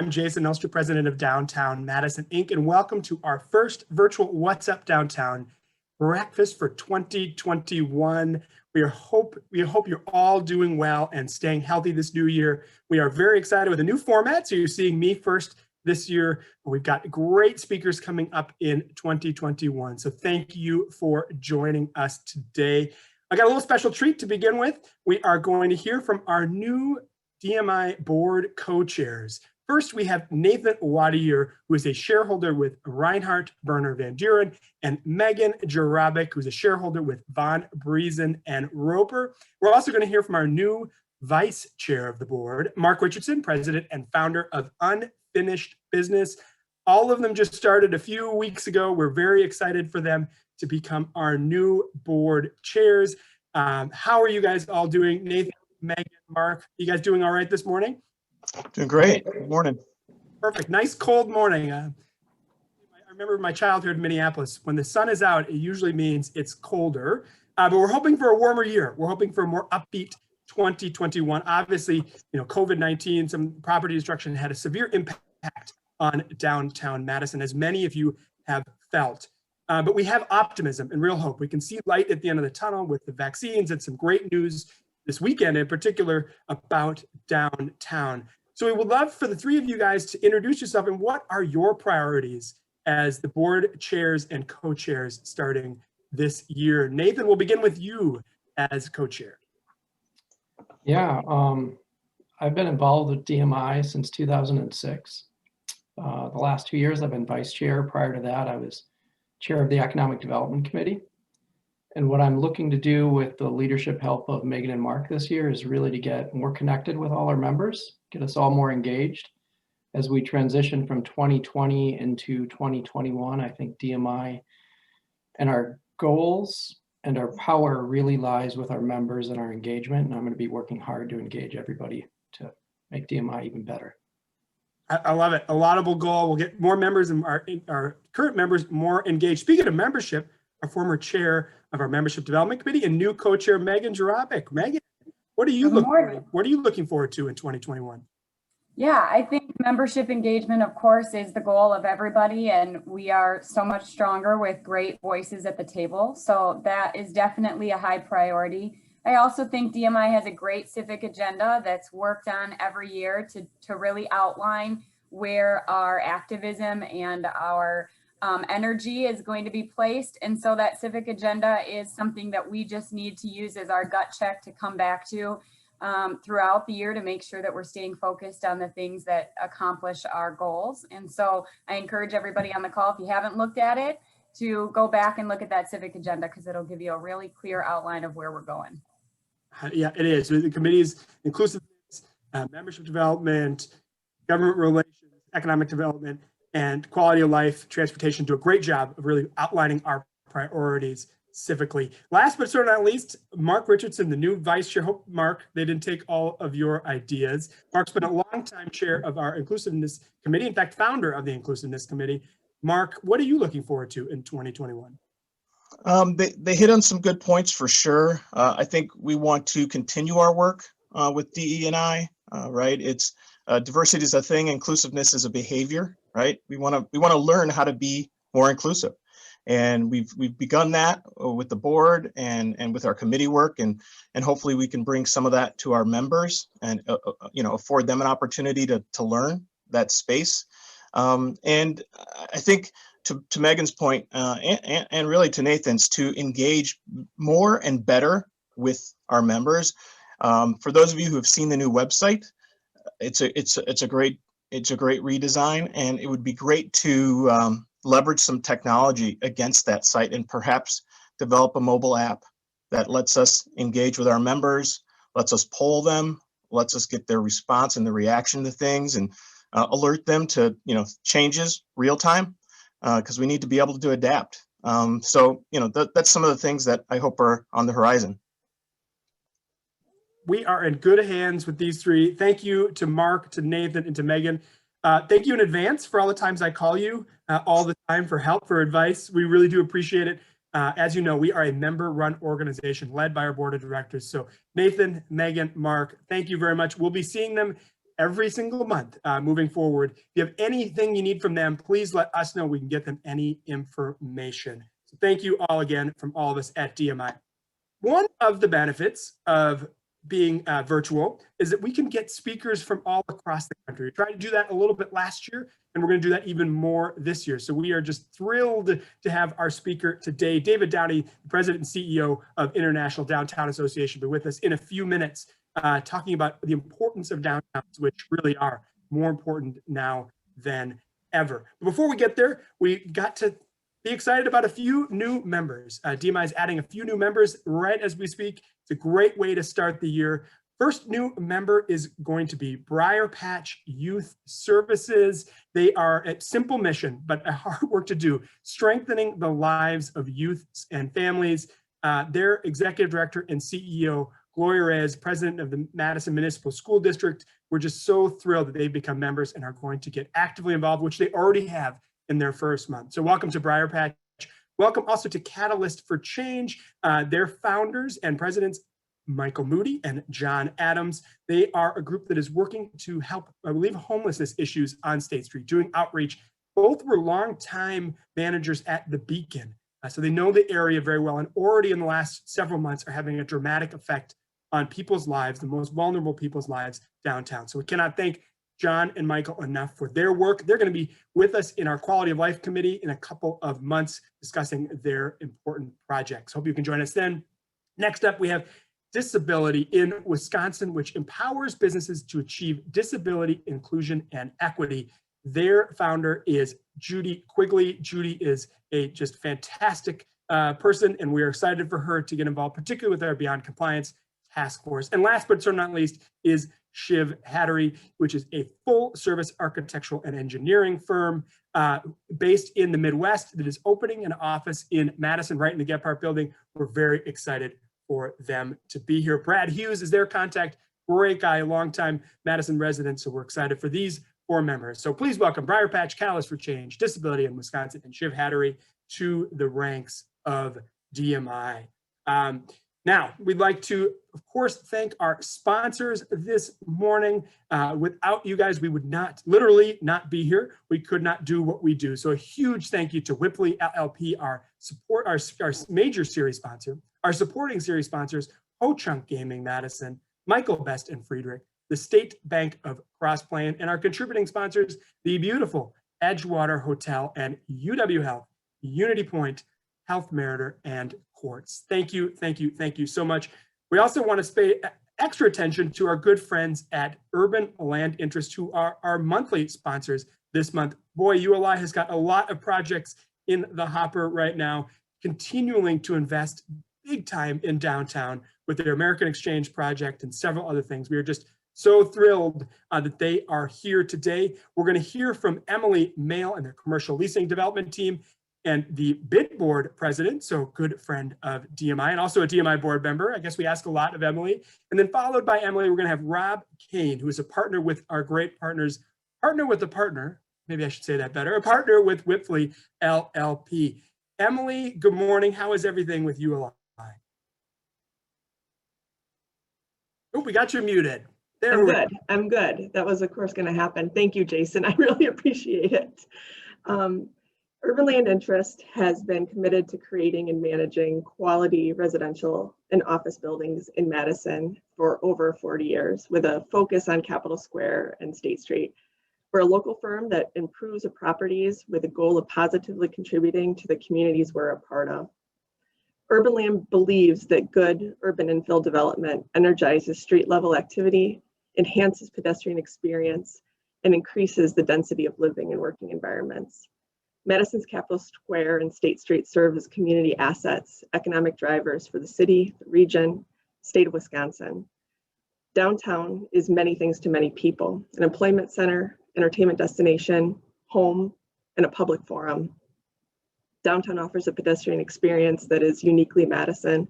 I'm Jason Elster, president of Downtown Madison, Inc., and welcome to our first virtual What's Up Downtown breakfast for 2021. We hope you're all doing well and staying healthy this new year. We are very excited with a new format, so you're seeing me first this year. We've got great speakers coming up in 2021, so thank you for joining us today. I got a little special treat to begin with. We are going to hear from our new DMI board co-chairs. First, we have Nathan Wadier, who is a shareholder with Reinhardt, Berner Van Duren, and Megan Jarabic, who's a shareholder with Von Briesen and Roper. We're also going to hear from our new vice chair of the board, Mark Richardson, president and founder of Unfinished Business. All of them just started a few weeks ago. We're very excited for them to become our new board chairs. How are you guys all doing? Nathan, Megan, Mark, you guys doing all right this morning? Doing great. Good morning. Perfect. Nice cold morning. I remember my childhood in Minneapolis. When the sun is out, it usually means it's colder, but we're hoping for a warmer year. We're hoping for a more upbeat 2021. Obviously, COVID-19, some property destruction had a severe impact on downtown Madison, as many of you have felt. But we have optimism and real hope. We can see light at the end of the tunnel with the vaccines and some great news this weekend in particular about downtown. So we would love for the three of you guys to introduce yourself and what are your priorities as the board chairs and co-chairs starting this year. Nathan, we'll begin with you as co-chair. Yeah, I've been involved with DMI since 2006. The last 2 years I've been vice chair. Prior to that, I was chair of the Economic Development Committee. And what I'm looking to do with the leadership help of Megan and Mark this year is really to get more connected with all our members, get us all more engaged. As we transition from 2020 into 2021, I think DMI and our goals and our power really lies with our members and our engagement. And I'm going to be working hard to engage everybody to make DMI even better. I love it. A laudable goal. We'll get more members and our current members more engaged. Speaking of membership, our former chair of our membership development committee and new co-chair Megan Jarabic. Megan, what are you looking forward to in 2021? Yeah, I think membership engagement, of course, is the goal of everybody, and we are so much stronger with great voices at the table. So that is definitely a high priority. I also think DMI has a great civic agenda that's worked on every year to really outline where our activism and our energy is going to be placed. And so that civic agenda is something that we just need to use as our gut check to come back to throughout the year to make sure that we're staying focused on the things that accomplish our goals. And so I encourage everybody on the call, if you haven't looked at it, to go back and look at that civic agenda because it'll give you a really clear outline of where we're going. Yeah, it is. The committee's inclusiveness, membership development, government relations, economic development, and quality of life, transportation do a great job of really outlining our priorities civically. Last but certainly not least, Mark Richardson, the new vice chair. Hope, Mark, they didn't take all of your ideas. Mark's been a longtime chair of our inclusiveness committee, in fact, founder of the inclusiveness committee. Mark, what are you looking forward to in 2021? They hit on some good points for sure. I think we want to continue our work with DE&I, right? It's diversity is a thing, inclusiveness is a behavior, right? We want to learn how to be more inclusive, and we've begun that with the board and with our committee work, and hopefully we can bring some of that to our members and afford them an opportunity to learn that space. And I think to Megan's point, and really to Nathan's, to engage more and better with our members. For those of you who have seen the new website, it's a great redesign, and it would be great to leverage some technology against that site and perhaps develop a mobile app that lets us engage with our members, lets us poll them, lets us get their response and the reaction to things, and alert them to changes real time, because we need to be able to adapt. So that's some of the things that I hope are on the horizon. We are in good hands with these three. Thank you to Mark, to Nathan, and to Megan. Thank you in advance for all the times I call you all the time for help, for advice. We really do appreciate it. As you know, we are a member-run organization led by our board of directors. So Nathan, Megan, Mark, thank you very much. We'll be seeing them every single month moving forward. If you have anything you need from them, please let us know. We can get them any information. So thank you all again from all of us at DMI. One of the benefits of being virtual is that we can get speakers from all across the country. We tried to do that a little bit last year, and we're going to do that even more this year. So we are just thrilled to have our speaker today, David Downey, President and CEO of International Downtown Association, be with us in a few minutes, talking about the importance of downtowns, which really are more important now than ever. But before we get there, we got to be excited about a few new members. DMI is adding a few new members right as we speak. It's a great way to start the year. First new member is going to be Briar Patch Youth Services. They are a simple mission, but a hard work to do, strengthening the lives of youths and families. Their executive director and CEO, Gloria Reyes, president of the Madison Municipal School District, we're just so thrilled that they've become members and are going to get actively involved, which they already have in their first month. So welcome to Briar Patch. Welcome also to Catalyst for Change. Their founders and presidents, Michael Moody and John Adams. They are a group that is working to help relieve homelessness issues on State Street, doing outreach. Both were longtime managers at the Beacon. So they know the area very well, and already in the last several months are having a dramatic effect on people's lives, the most vulnerable people's lives downtown. So we cannot thank John and Michael enough for their work. They're going to be with us in our Quality of Life Committee in a couple of months discussing their important projects. Hope you can join us then. Next up, we have Disability in Wisconsin, which empowers businesses to achieve disability inclusion and equity. Their founder is Judy Quigley. Judy is a just fantastic person, and we are excited for her to get involved, particularly with our Beyond Compliance task force. And last but certainly not least is Shiv Hattery, which is a full-service architectural and engineering firm based in the Midwest that is opening an office in Madison, right in the Gephardt building. We're very excited for them to be here. Brad Hughes is their contact. Great guy, longtime Madison resident, so we're excited for these 4 members. So please welcome Briar Patch, Catalyst for Change, Disability in Wisconsin, and Shiv Hattery to the ranks of DMI. Now, we'd like to, of course, thank our sponsors this morning. Without you guys, we would not, literally not be here. We could not do what we do. So a huge thank you to Whipley LLP, our major series sponsor, our supporting series sponsors, Ho Chunk Gaming Madison, Michael Best and Friedrich, the State Bank of Cross Plain, and our contributing sponsors, the beautiful Edgewater Hotel and UW Health, Unity Point, Health Meritor, and Quartz. Thank you, thank you, thank you so much. We also want to pay extra attention to our good friends at Urban Land Interest, who are our monthly sponsors this month. Boy, ULI has got a lot of projects in the hopper right now, continuing to invest big time in downtown with their American Exchange project and several other things. We are just so thrilled that they are here today. We're going to hear from Emily Mail and their commercial leasing development team, and the bid board president, so good friend of DMI and also a DMI board member. I guess we ask a lot of Emily. And then followed by Emily, we're gonna have Rob Kane, who is a partner with our great partners, partner with a partner, maybe I should say that better, a partner with Whipley LLP. Emily, good morning. How is everything with ULI? Oh, we got you muted. There I'm good. I'm good. That was, of course, going to happen. Thank you, Jason. I really appreciate it. Urban Land Interest has been committed to creating and managing quality residential and office buildings in Madison for over 40 years, with a focus on Capitol Square and State Street. We're a local firm that improves the properties with the goal of positively contributing to the communities we're a part of. Urban Land believes that good urban infill development energizes street level activity, enhances pedestrian experience, and increases the density of living and working environments. Madison's Capitol Square and State Street serve as community assets, economic drivers for the city, the region, state of Wisconsin. Downtown is many things to many people: an employment center, entertainment destination, home, and a public forum. Downtown offers a pedestrian experience that is uniquely Madison,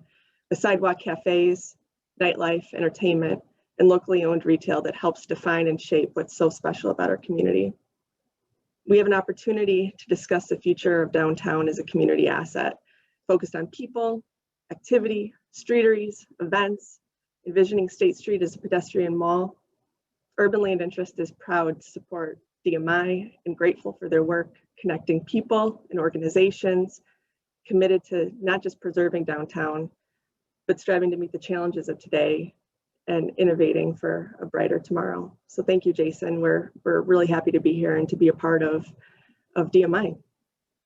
with sidewalk cafes, nightlife, entertainment, and locally owned retail that helps define and shape what's so special about our community. We have an opportunity to discuss the future of downtown as a community asset, focused on people, activity, streeteries, events, envisioning State Street as a pedestrian mall, Urban Land Interest is proud to support DMI and grateful for their work connecting people and organizations committed to not just preserving downtown, but striving to meet the challenges of today and innovating for a brighter tomorrow. So thank you, Jason. We're really happy to be here and to be a part of DMI.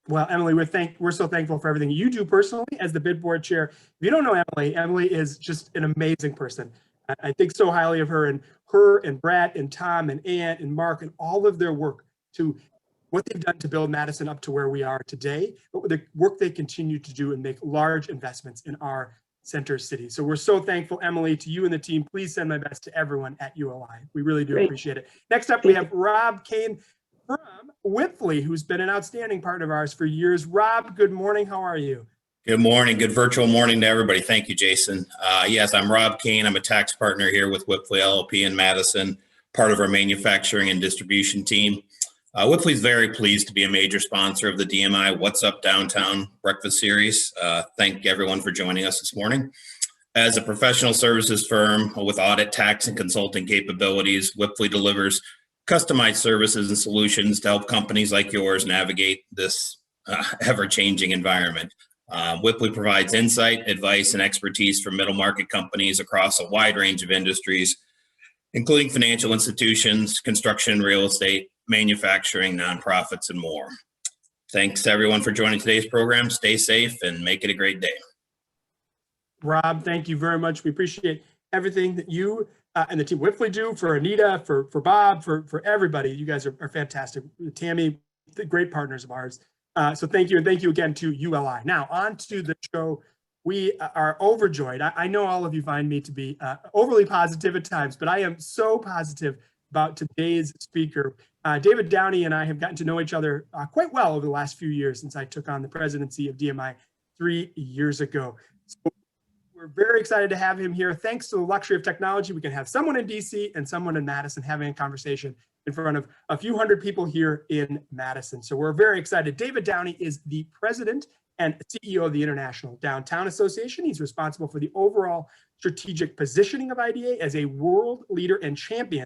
Well, Emily, we're so thankful for everything you do personally as the bid board chair. If you don't know Emily, Emily is just an amazing person. I think so highly of her and Brett and Tom and Ann and Mark and all of their work to what they've done to build Madison up to where we are today, but with the work they continue to do and make large investments in our center city. So we're so thankful, Emily, to you and the team. Please send my best to everyone at ULI. We really do appreciate it. Next up, we have Rob Kane from Whipfly, who's been an outstanding partner of ours for years. Rob, good morning. How are you? Good morning. Good virtual morning to everybody. Thank you, Jason. Yes, I'm Rob Kane. I'm a tax partner here with Whipfly LLP in Madison, part of our manufacturing and distribution team. Whipfly is very pleased to be a major sponsor of the DMI What's Up Downtown Breakfast Series. Thank everyone for joining us this morning. As a professional services firm with audit, tax, and consulting capabilities, Whipfly delivers customized services and solutions to help companies like yours navigate this ever-changing environment. Whipfly provides insight, advice, and expertise for middle market companies across a wide range of industries, including financial institutions, construction, real estate, manufacturing, nonprofits, and more. Thanks to everyone for joining today's program. Stay safe and make it a great day. Rob, thank you very much. We appreciate everything that you and the team Whipfly do for Anita, for Bob, for everybody. You guys are fantastic. Tammy, great partners of ours. So thank you, and thank you again to ULI. Now, on to the show. We are overjoyed. I know all of you find me to be overly positive at times, but I am so positive about today's speaker. David Downey and I have gotten to know each other quite well over the last few years since I took on the presidency of DMI 3 years ago. So we're very excited to have him here. Thanks to the luxury of technology, we can have someone in DC and someone in Madison having a conversation in front of a few hundred people here in Madison. So we're very excited. David Downey is the president and CEO of the International Downtown Association. He's responsible for the overall strategic positioning of IDA as a world leader and champion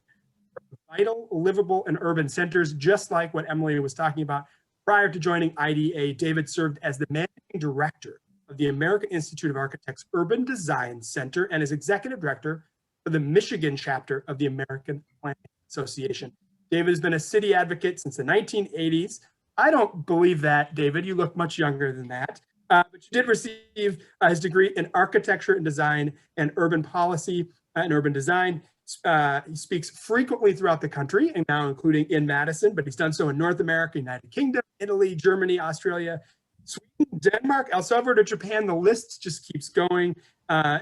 for vital, livable, and urban centers, just like what Emily was talking about. Prior to joining IDA, David served as the managing director of the American Institute of Architects Urban Design Center and as executive director for the Michigan chapter of the American Planning Association. David has been a city advocate since the 1980s. I don't believe that, David. You look much younger than that. But you did receive his degree in architecture and design and urban policy and urban design. He speaks frequently throughout the country and now including in Madison, but he's done so in North America, United Kingdom, Italy, Germany, Australia, Sweden, Denmark, El Salvador to Japan. The list just keeps going.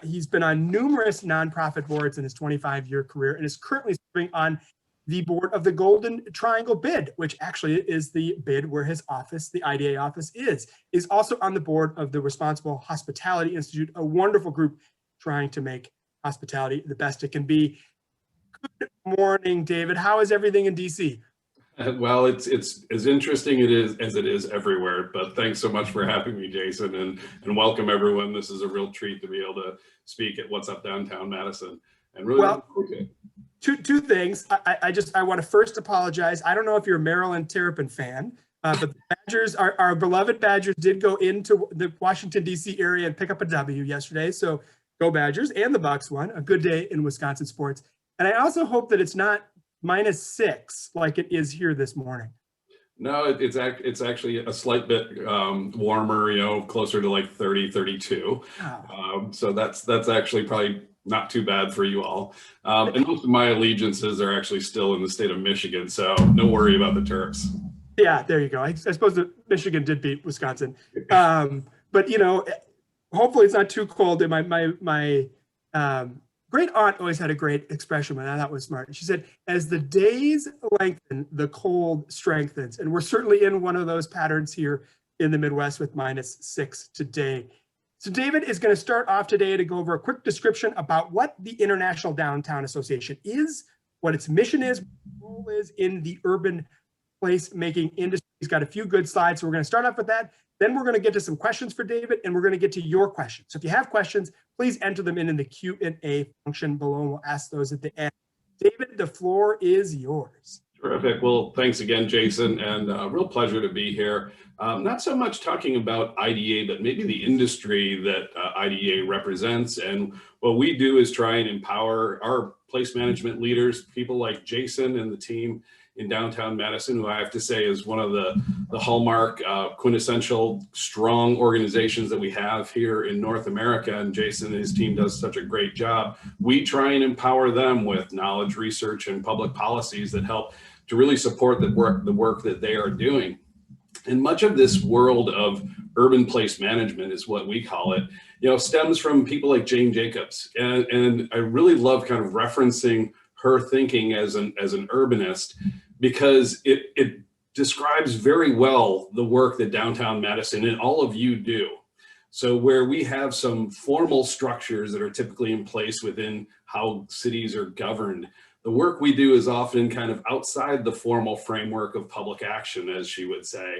He's been on numerous nonprofit boards in his 25-year career and is currently serving on the board of the Golden Triangle Bid, which actually is the bid where his office, the IDA office is also on the board of the Responsible Hospitality Institute, a wonderful group trying to make hospitality the best it can be. Good morning, David. How is everything in DC? Well, it's as interesting as it is everywhere, but thanks so much for having me, Jason, and welcome everyone. This is a real treat to be able to speak at What's Up Downtown Madison. And really, two things. I want to first apologize. I don't know if you're a Maryland Terrapin fan, but the Badgers, our beloved Badgers, did go into the Washington, D.C. area and pick up a W yesterday. So go Badgers, and the Bucks won. A good day in Wisconsin sports. And I also hope that it's not -6 like it is here this morning. No, it's actually a slight bit warmer, closer to like 30, 32. Oh. So that's actually probably not too bad for you all. And most of my allegiances are actually still in the state of Michigan, so no worry about the Terps. Yeah, there you go. I suppose that Michigan did beat Wisconsin. But, hopefully it's not too cold. And my great aunt always had a great expression, and I thought was smart. She said, as the days lengthen, the cold strengthens. And we're certainly in one of those patterns here in the Midwest with -6 today. So David is going to start off today to go over a quick description about what the International Downtown Association is, what its mission is, what its role is in the urban place-making industry. He's got a few good slides, so we're going to start off with that. Then we're going to get to some questions for David, and we're going to get to your questions. So if you have questions, please enter them in the Q&A function below, and we'll ask those at the end. David, the floor is yours. Terrific. Well, thanks again, Jason, and a real pleasure to be here. Not so much talking about IDA, but maybe the industry that IDA represents. And what we do is try and empower our place management leaders, people like Jason and the team in downtown Madison, who I have to say is one of the hallmark, quintessential, strong organizations that we have here in North America. And Jason and his team does such a great job. We try and empower them with knowledge, research, and public policies that help to really support the work that they are doing. And much of this world of urban place management is what we call it, stems from people like Jane Jacobs. And I really love kind of referencing her thinking as an urbanist, because it describes very well the work that downtown Madison and all of you do. So where we have some formal structures that are typically in place within how cities are governed, the work we do is often kind of outside the formal framework of public action, as she would say.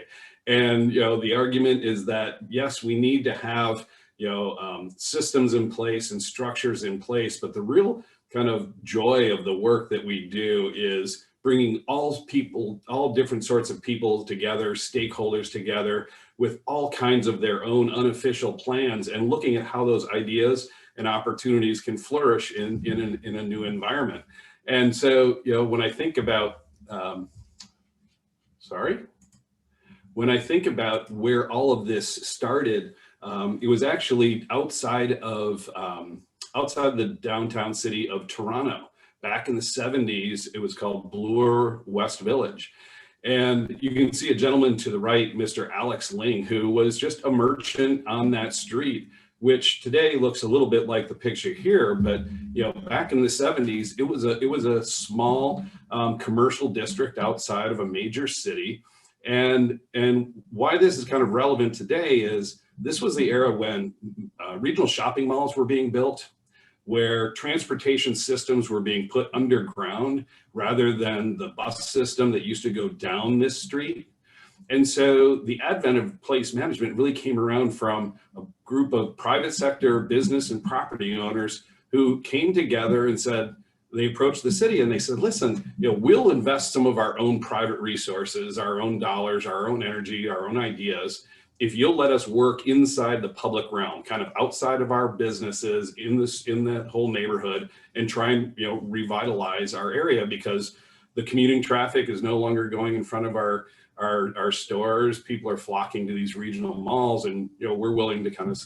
And the argument is that, yes, we need to have systems in place and structures in place, but the real kind of joy of the work that we do is bringing all different sorts of people together, stakeholders together, with all kinds of their own unofficial plans, and looking at how those ideas and opportunities can flourish in a new environment. And so, when I think about, when I think about where all of this started, it was actually outside the downtown city of Toronto. Back in the 70s, it was called Bloor West Village. And you can see a gentleman to the right, Mr. Alex Ling, who was just a merchant on that street, which today looks a little bit like the picture here, but back in the 70s, it was a small commercial district outside of a major city. And why this is kind of relevant today is this was the era when regional shopping malls were being built, where transportation systems were being put underground rather than the bus system that used to go down this street. And so the advent of place management really came around from a group of private sector business and property owners who came together and said, they approached the city and they said, listen, we'll invest some of our own private resources, our own dollars, our own energy, our own ideas, if you'll let us work inside the public realm, kind of outside of our businesses in that whole neighborhood, and try and revitalize our area, because the commuting traffic is no longer going in front of our stores. People are flocking to these regional malls, and we're willing to kind of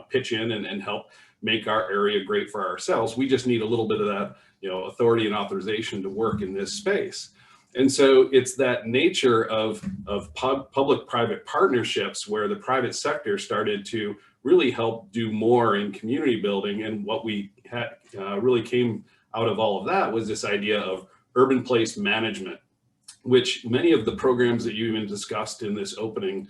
pitch in and help make our area great for ourselves. We just need a little bit of that authority and authorization to work in this space. And so it's that nature of public-private partnerships where the private sector started to really help do more in community building. And what we had really came out of all of that was this idea of urban place management, which many of the programs that you even discussed in this opening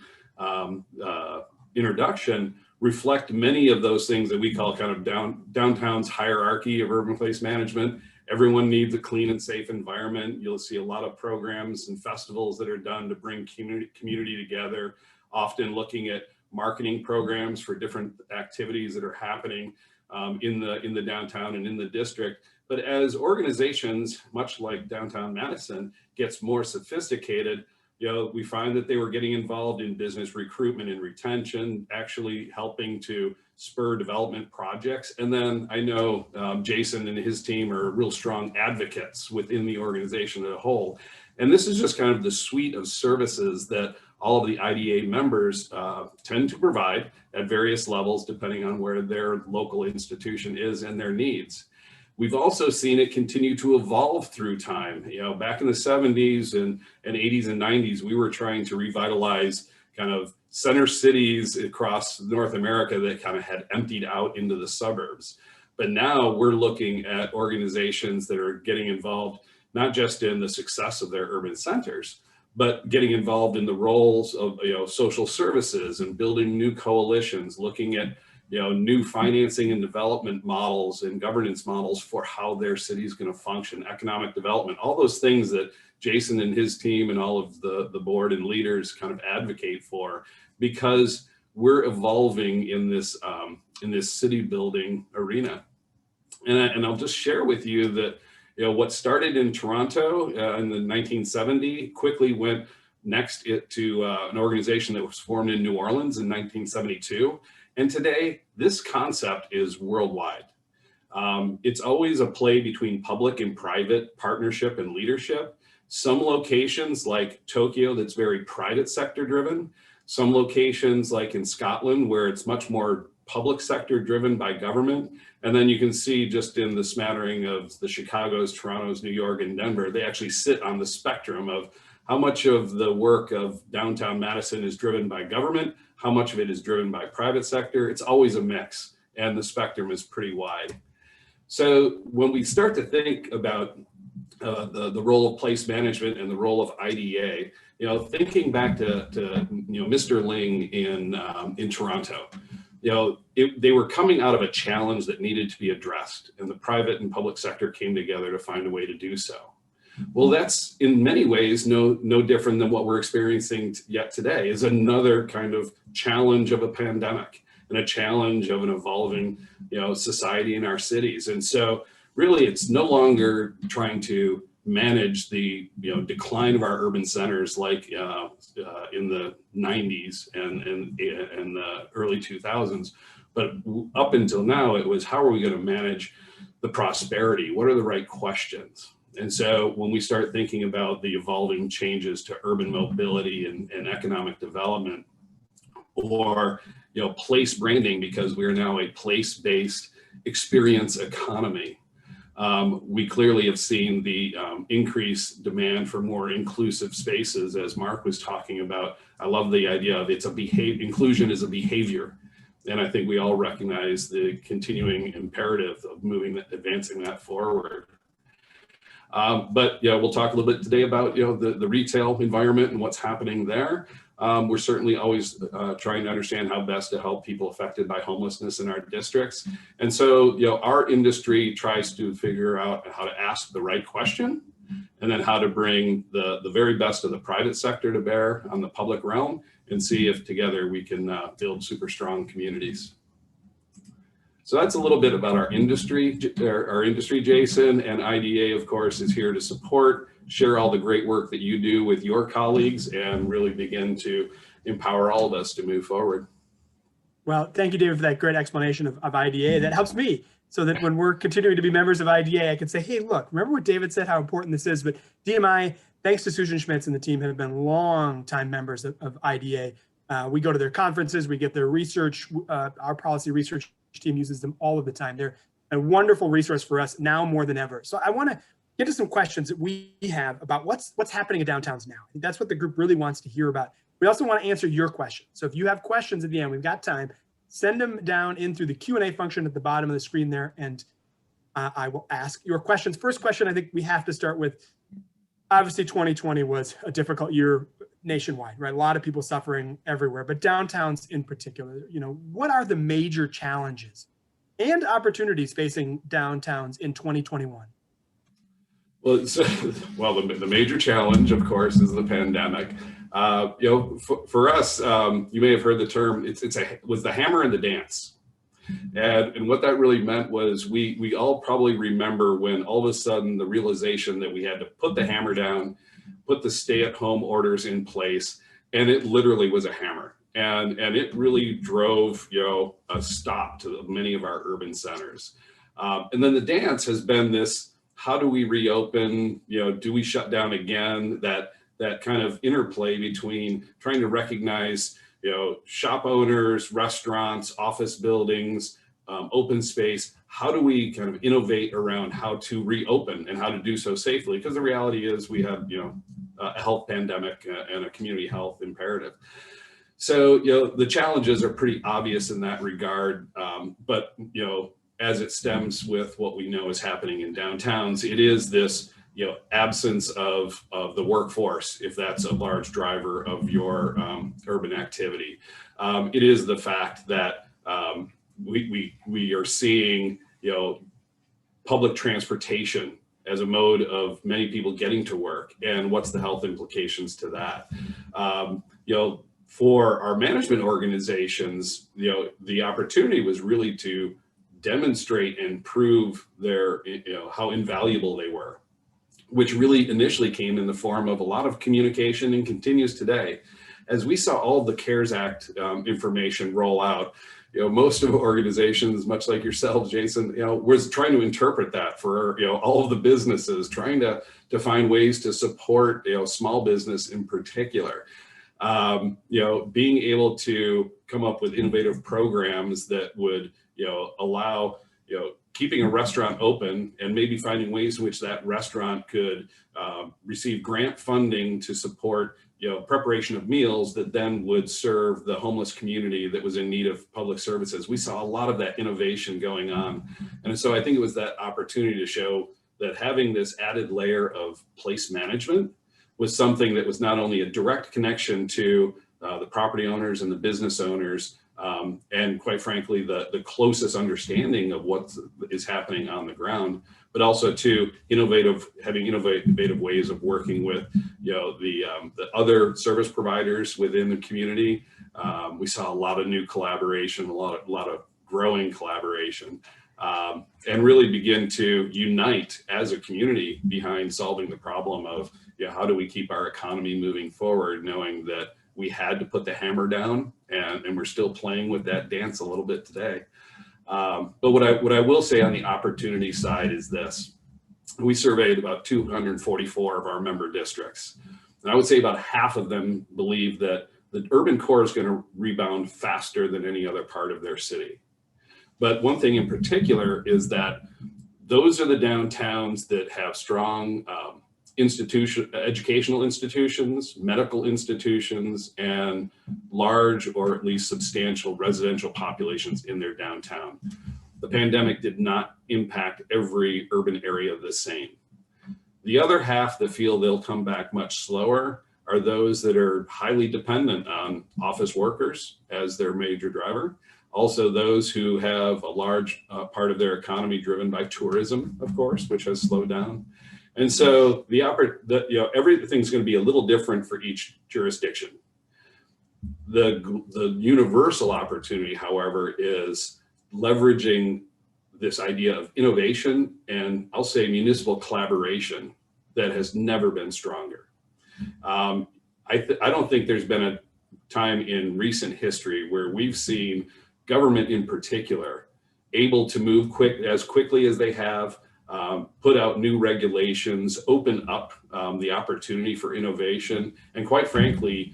introduction reflect many of those things that we call kind of downtown's hierarchy of urban place management. Everyone needs a clean and safe environment. You'll see a lot of programs and festivals that are done to bring community together, often looking at marketing programs for different activities that are happening in the downtown and in the district. But as organizations, much like downtown Madison, gets more sophisticated, we find that they were getting involved in business recruitment and retention, actually helping to spur development projects. And then I know Jason and his team are real strong advocates within the organization as a whole. And this is just kind of the suite of services that all of the IDA members tend to provide at various levels, depending on where their local institution is and their needs. We've also seen it continue to evolve through time. Back in the 70s and 80s and 90s, we were trying to revitalize kind of center cities across North America that kind of had emptied out into the suburbs. But now we're looking at organizations that are getting involved, not just in the success of their urban centers, but getting involved in the roles of social services and building new coalitions, looking at new financing and development models and governance models for how their city is going to function, economic development, all those things that Jason and his team and all of the board and leaders kind of advocate for, because we're evolving in this city building arena. And I'll just share with you that, You know, what started in Toronto in the 1970 quickly went next to an organization that was formed in New Orleans in 1972. And today, this concept is worldwide. It's always a play between public and private partnership and leadership. Some locations like Tokyo, that's very private sector driven. Some locations like in Scotland, where it's much more public sector driven by government. And then you can see just in the smattering of the Chicago's, Toronto's, New York, and Denver, they actually sit on the spectrum of how much of the work of downtown Madison is driven by government, how much of it is driven by private sector. It's always a mix, and the spectrum is pretty wide. So when we start to think about the role of place management and the role of IDA, you know, thinking back to Mr. Ling in Toronto, you know, they were coming out of a challenge that needed to be addressed, and the private and public sector came together to find a way to do so. Well, that's in many ways no different than what we're experiencing yet today, is another kind of challenge of a pandemic and a challenge of an evolving, you know, society in our cities. And so really it's no longer trying to manage the, you know, decline of our urban centers like in the 90s and the early 2000s. But up until now, it was, how are we going to manage the prosperity? What are the right questions? And so when we start thinking about the evolving changes to urban mobility and economic development, or, you know, place branding, because we are now a place-based experience economy, we clearly have seen the increased demand for more inclusive spaces, as Mark was talking about. I love the idea of inclusion is a behavior. And I think we all recognize the continuing imperative of advancing that forward. But yeah, we'll talk a little bit today about, you know, the retail environment and what's happening there. We're certainly always trying to understand how best to help people affected by homelessness in our districts. And so, you know, our industry tries to figure out how to ask the right question, and then how to bring the very best of the private sector to bear on the public realm, and see if together we can build super strong communities. So that's a little bit about our industry, Jason, and IDA, of course, is here to support, share all the great work that you do with your colleagues, and really begin to empower all of us to move forward. Well, thank you, David, for that great explanation of IDA. That helps me, so that when we're continuing to be members of IDA, I can say, hey, look, remember what David said, how important this is. But DMI, thanks to Susan Schmitz and the team, have been long-time members of IDA. We go to their conferences, we get their research, our policy research team uses them all of the time. They're a wonderful resource for us now more than ever. So I want to get to some questions that we have about what's happening in downtowns now. I think that's what the group really wants to hear about. We also want to answer your questions. So if you have questions at the end, we've got time, send them down in through the Q&A function at the bottom of the screen there, and I will ask your questions. First question, I think we have to start with, obviously 2020 was a difficult year nationwide, right? A lot of people suffering everywhere, but downtowns in particular, you know, what are the major challenges and opportunities facing downtowns in 2021? Well, the major challenge, of course, is the pandemic. You know, for us, you may have heard the term, was the hammer and the dance. And what that really meant was we all probably remember when all of a sudden the realization that we had to put the hammer down, put the stay-at-home orders in place, and it literally was a hammer. And it really drove, you know, a stop to many of our urban centers. And then the dance has been this, how do we reopen? You know, do we shut down again? That kind of interplay between trying to recognize, you know, shop owners, restaurants, office buildings, open space. How do we kind of innovate around how to reopen and how to do so safely? Because the reality is we have, you know, a health pandemic and a community health imperative. So, you know, the challenges are pretty obvious in that regard. But, you know, as it stems with what we know is happening in downtowns, it is this, you know, absence of the workforce, if that's a large driver of your urban activity. It is the fact that we are seeing, you know, public transportation as a mode of many people getting to work, and what's the health implications to that. You know, for our management organizations, you know, the opportunity was really to demonstrate and prove their, how invaluable they were, which really initially came in the form of a lot of communication and continues today. As we saw all the CARES Act information roll out, most of organizations, much like yourselves, Jason, was trying to interpret that for, all of the businesses, trying to find ways to support, small business in particular. Being able to come up with innovative programs that would, allow, keeping a restaurant open and maybe finding ways in which that restaurant could receive grant funding to support, preparation of meals that then would serve the homeless community that was in need of public services. We saw a lot of that innovation going on. And so I think it was that opportunity to show that having this added layer of place management was something that was not only a direct connection to the property owners and the business owners, and quite frankly, the closest understanding of what is happening on the ground, but also to having innovative ways of working with, the other service providers within the community. We saw a lot of new collaboration, a lot of growing collaboration, and really begin to unite as a community behind solving the problem of, how do we keep our economy moving forward, knowing that we had to put the hammer down, and we're still playing with that dance a little bit today. But what I will say on the opportunity side is this: we surveyed about 244 of our member districts, and I would say about half of them believe that the urban core is going to rebound faster than any other part of their city. But one thing in particular is that those are the downtowns that have strong educational institutions, medical institutions, and large or at least substantial residential populations in their downtown. The pandemic did not impact every urban area the same. The other half that feel they'll come back much slower are those that are highly dependent on office workers as their major driver. Also those who have a large part of their economy driven by tourism, of course, which has slowed down. And so everything's going to be a little different for each jurisdiction. The universal opportunity, however, is leveraging this idea of innovation and I'll say municipal collaboration that has never been stronger. I don't think there's been a time in recent history where we've seen government in particular able to move as quickly as they have, put out new regulations, open up the opportunity for innovation, and quite frankly,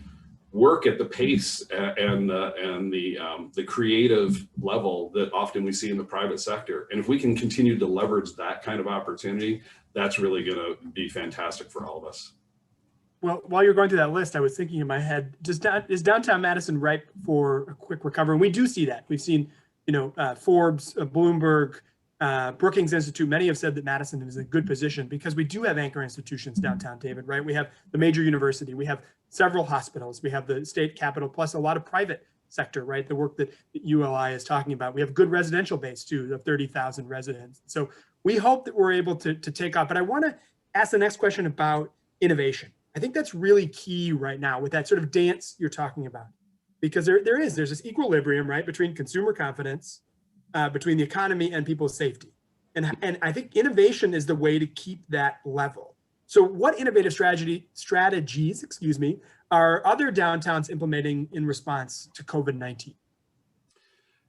work at the pace and the creative level that often we see in the private sector. And if we can continue to leverage that kind of opportunity, that's really going to be fantastic for all of us. Well, while you're going through that list, I was thinking in my head, is downtown Madison ripe for a quick recovery? And we do see that. We've seen, Forbes, Bloomberg, Brookings Institute, many have said that Madison is in a good position because we do have anchor institutions downtown, David, right? We have the major university, we have several hospitals, we have the state capitol, plus a lot of private sector, right? The work that ULI is talking about. We have good residential base too, of 30,000 residents. So we hope that we're able to take off. But I want to ask the next question about innovation. I think that's really key right now with that sort of dance you're talking about, because there's this equilibrium, right, between consumer confidence, between the economy and people's safety. And I think innovation is the way to keep that level. So what innovative strategies, are other downtowns implementing in response to COVID-19?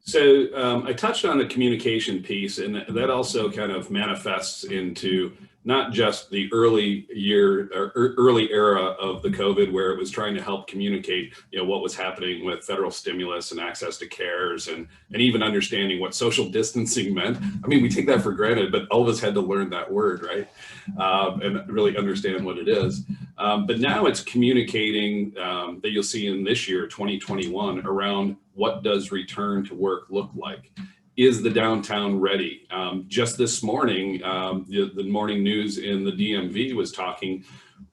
So I touched on the communication piece, and that also kind of manifests into not just the early era of the COVID, where it was trying to help communicate, what was happening with federal stimulus and access to CARES, and even understanding what social distancing meant. I mean, we take that for granted, but all of us had to learn that word, right? And really understand what it is. But now it's communicating that you'll see in this year, 2021, around what does return to work look like? Is the downtown ready? Just this morning, the morning news in the DMV was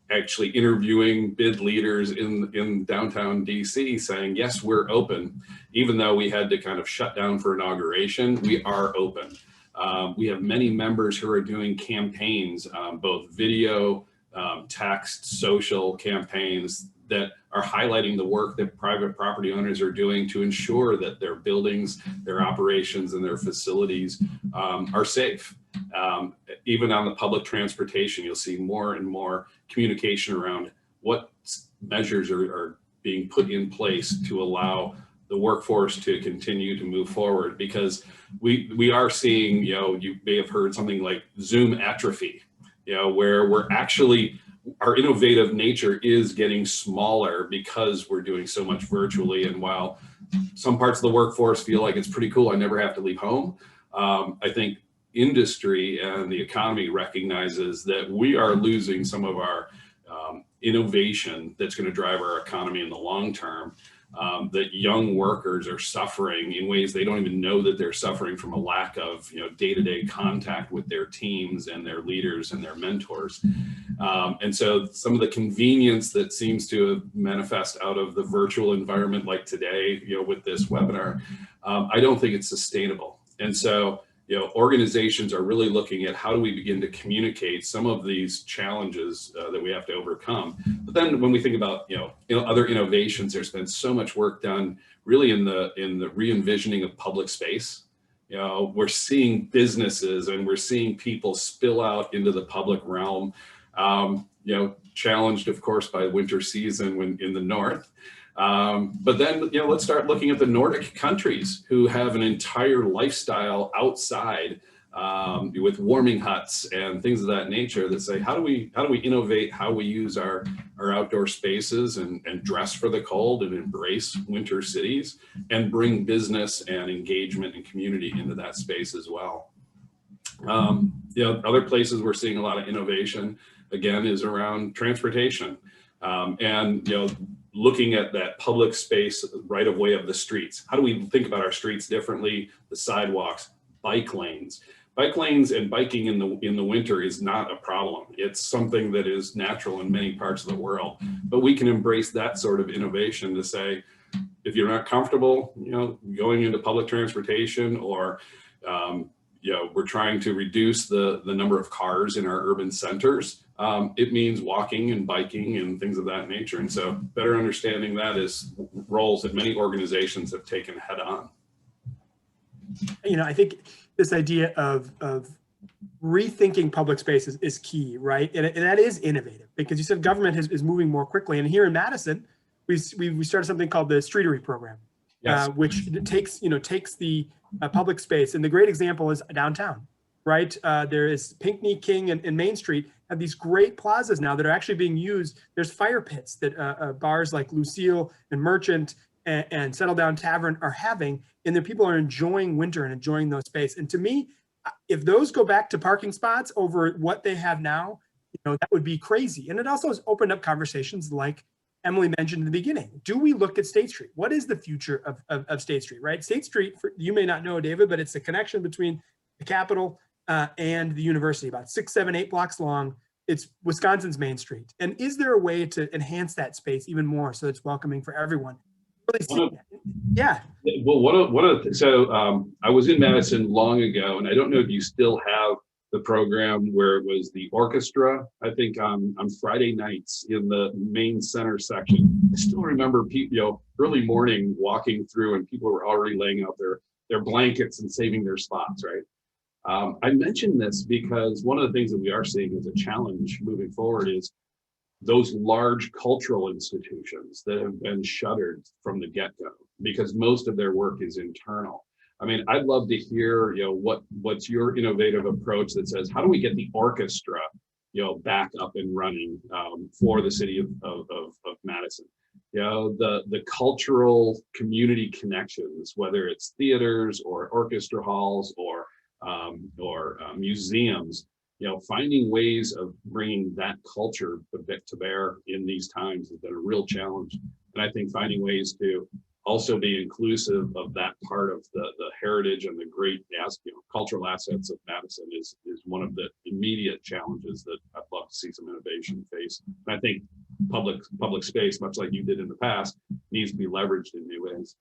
actually interviewing bid leaders in downtown DC, saying, yes, we're open. Even though we had to kind of shut down for inauguration, we are open. We have many members who are doing campaigns, both video, text, social campaigns that are highlighting the work that private property owners are doing to ensure that their buildings, their operations, and their facilities are safe. Even on the public transportation, you'll see more and more communication around what measures are being put in place to allow the workforce to continue to move forward, because we are seeing, you may have heard something like Zoom atrophy, where we're actually, our innovative nature is getting smaller because we're doing so much virtually. And while some parts of the workforce feel like it's pretty cool, I never have to leave home, I think industry and the economy recognizes that we are losing some of our innovation that's going to drive our economy in the long term. That young workers are suffering in ways they don't even know that they're suffering from a lack of day-to-day contact with their teams and their leaders and their mentors. And so some of the convenience that seems to manifest out of the virtual environment like today, with this webinar, I don't think it's sustainable. And so organizations are really looking at how do we begin to communicate some of these challenges that we have to overcome. But then when we think about other innovations, there's been so much work done really in the re-envisioning of public space. We're seeing businesses and we're seeing people spill out into the public realm. Challenged, of course, by winter season when in the north. But then, let's start looking at the Nordic countries who have an entire lifestyle outside with warming huts and things of that nature that say, how do we innovate how we use our outdoor spaces and dress for the cold and embrace winter cities and bring business and engagement and community into that space as well. Other places we're seeing a lot of innovation, again, is around transportation. Looking at that public space right of way of the streets. How do we think about our streets differently? The sidewalks, bike lanes. Bike lanes and biking in the winter is not a problem. It's something that is natural in many parts of the world. But we can embrace that sort of innovation to say, if you're not comfortable, going into public transportation, or we're trying to reduce the number of cars in our urban centers. It means walking and biking and things of that nature. And so better understanding that is roles that many organizations have taken head on. I think this idea of rethinking public spaces is key, right? And that is innovative, because you said government is moving more quickly. And here in Madison, we started something called the Streetery program, yes. Which takes the public space. And the great example is downtown, right? There is Pinckney, King, and Main Street have these great plazas now that are actually being used. There's fire pits that bars like Lucille and Merchant and Settle Down Tavern are having, and the people are enjoying winter and enjoying those space. And to me, if those go back to parking spots over what they have now, that would be crazy. And it also has opened up conversations like Emily mentioned in the beginning. Do we look at State Street? What is the future of State Street, right? State Street, you may not know, David, but it's the connection between the Capitol and the university, about 6, 7, 8 blocks long. It's Wisconsin's Main Street. And is there a way to enhance that space even more so it's welcoming for everyone? Really yeah. Well, so I was in Madison long ago, and I don't know if you still have the program where it was the orchestra, I think on Friday nights in the main center section. I still remember people, early morning walking through, and people were already laying out their blankets and saving their spots, right? I mentioned this because one of the things that we are seeing as a challenge moving forward is those large cultural institutions that have been shuttered from the get-go because most of their work is internal. I mean, I'd love to hear, what's your innovative approach that says, how do we get the orchestra, back up and running for the city of Madison? The cultural community connections, whether it's theaters or orchestra halls or museums, finding ways of bringing that culture to bear in these times has been a real challenge. And I think finding ways to also be inclusive of that part of the heritage and the great cultural assets of Madison is one of the immediate challenges that I'd love to see some innovation face. And I think public space, much like you did in the past, needs to be leveraged in new ways.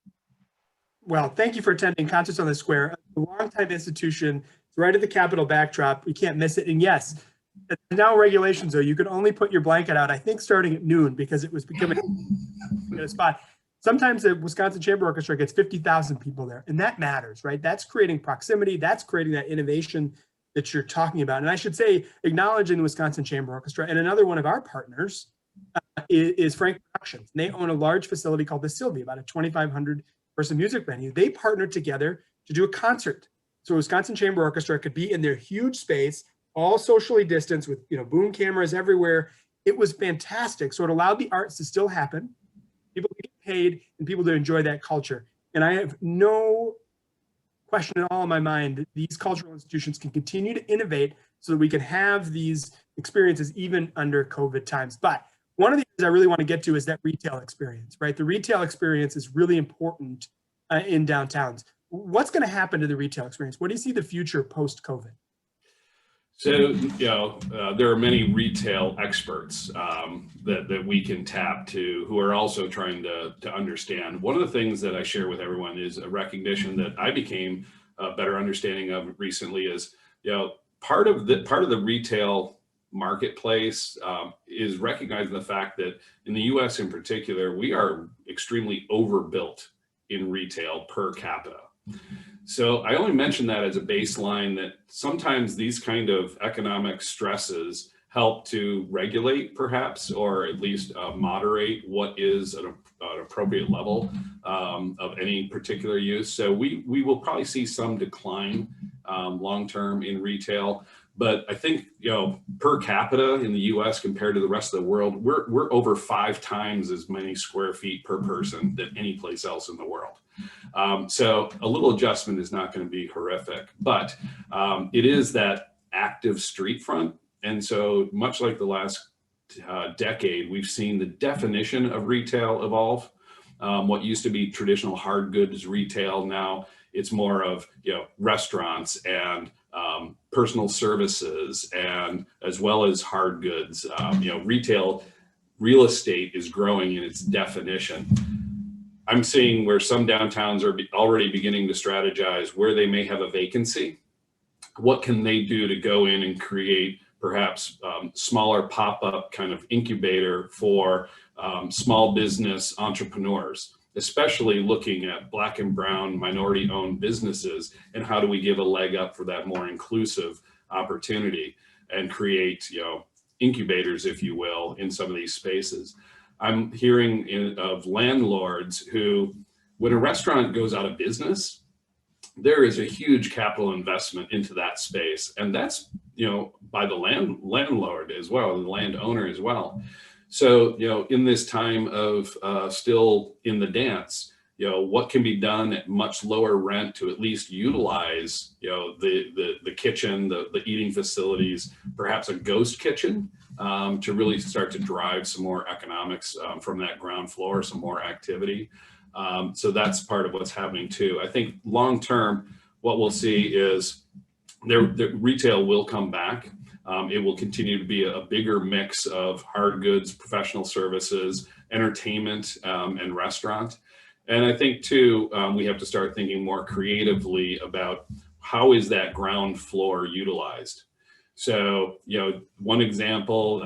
Well, thank you for attending Concerts on the Square, a longtime institution. It's right at the Capitol backdrop. We can't miss it. And yes, Now regulations, though, you could only put your blanket out, I think, starting at noon because it was becoming a spot. Sometimes the Wisconsin Chamber Orchestra gets 50,000 people there, and that matters, right? That's creating proximity. That's creating that innovation that you're talking about. And I should say, acknowledging the Wisconsin Chamber Orchestra, and another one of our partners is Frank Productions. And they own a large facility called the Sylvia, about a 2,500 person music venue. They partnered together to do a concert. So Wisconsin Chamber Orchestra could be in their huge space, all socially distanced with, you know, boom cameras everywhere. It was fantastic. So it allowed the arts to still happen, people to get paid, and people to enjoy that culture. And I have no question at all in my mind that these cultural institutions can continue to innovate so that we can have these experiences even under COVID times. But one of the things I really want to get to is that retail experience, right? The retail experience is really important in downtowns. What's going to happen to the retail experience? What do you see the future post-COVID? So, you know, there are many retail experts that we can tap to who are also trying to understand. One of the things that I share with everyone is a recognition that I became a better understanding of recently is, you know, part of the retail marketplace is recognizing the fact that in the US in particular, we are extremely overbuilt in retail per capita. So I only mention that as a baseline that sometimes these kind of economic stresses help to regulate perhaps, or at least moderate what is an appropriate level of any particular use. So we will probably see some decline long-term in retail. But I think, you know, per capita in the US compared to the rest of the world, we're over 5 times as many square feet per person than any place else in the world. So a little adjustment is not going to be horrific, but it is that active street front. And so much like the last decade, we've seen the definition of retail evolve. What used to be traditional hard goods retail, now it's more of, you know, restaurants and personal services, and as well as hard goods. You know, retail real estate is growing in its definition. I'm seeing where some downtowns are already beginning to strategize where they may have a vacancy. What can they do to go in and create perhaps smaller pop-up kind of incubator for small business entrepreneurs, especially looking at Black and brown minority-owned businesses, and how do we give a leg up for that more inclusive opportunity and create, you know, incubators, if you will, in some of these spaces. I'm hearing of landlords who, when a restaurant goes out of business, there is a huge capital investment into that space, and that's, you know, by the landlord as well, the landowner as well. So, you know, in this time of still in the dance, you know, what can be done at much lower rent to at least utilize, you know, the kitchen, the eating facilities, perhaps a ghost kitchen, to really start to drive some more economics from that ground floor, some more activity. So that's part of what's happening too. I think long term, what we'll see is the retail will come back. It will continue to be a bigger mix of hard goods, professional services, entertainment, and restaurant. And I think too, we have to start thinking more creatively about how is that ground floor utilized. So, you know, one example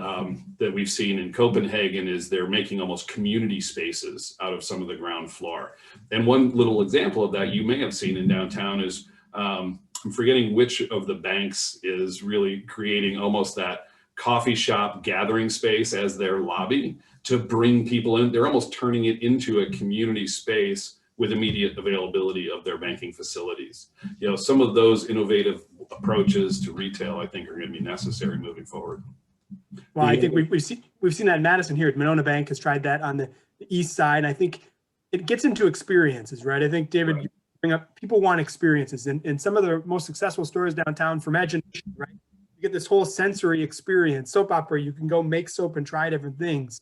that we've seen in Copenhagen is they're making almost community spaces out of some of the ground floor. And one little example of that you may have seen in downtown is, I'm forgetting which of the banks is really creating almost that coffee shop gathering space as their lobby to bring people in. They're almost turning it into a community space with immediate availability of their banking facilities. You know, some of those innovative approaches to retail, I think, are going to be necessary moving forward. Well, I think we've seen that in Madison here. Monona Bank has tried that on the east side. I think it gets into experiences, right? I think, David, Right. You bring up, people want experiences, and some of the most successful stores downtown for imagination, right? You get this whole sensory experience, soap opera, you can go make soap and try different things.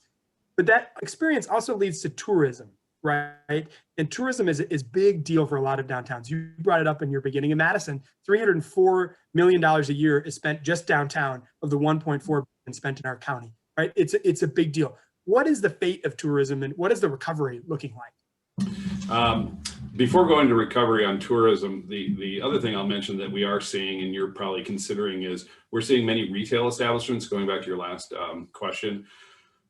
But that experience also leads to tourism, right? And tourism is a big deal for a lot of downtowns. You brought it up in your beginning. In Madison, $304 million a year is spent just downtown of the $1.4 billion spent in our county, right? It's a big deal. What is the fate of tourism, and what is the recovery looking like? Before going to recovery on tourism, the other thing I'll mention that we are seeing, and you're probably considering, is we're seeing many retail establishments, going back to your last question,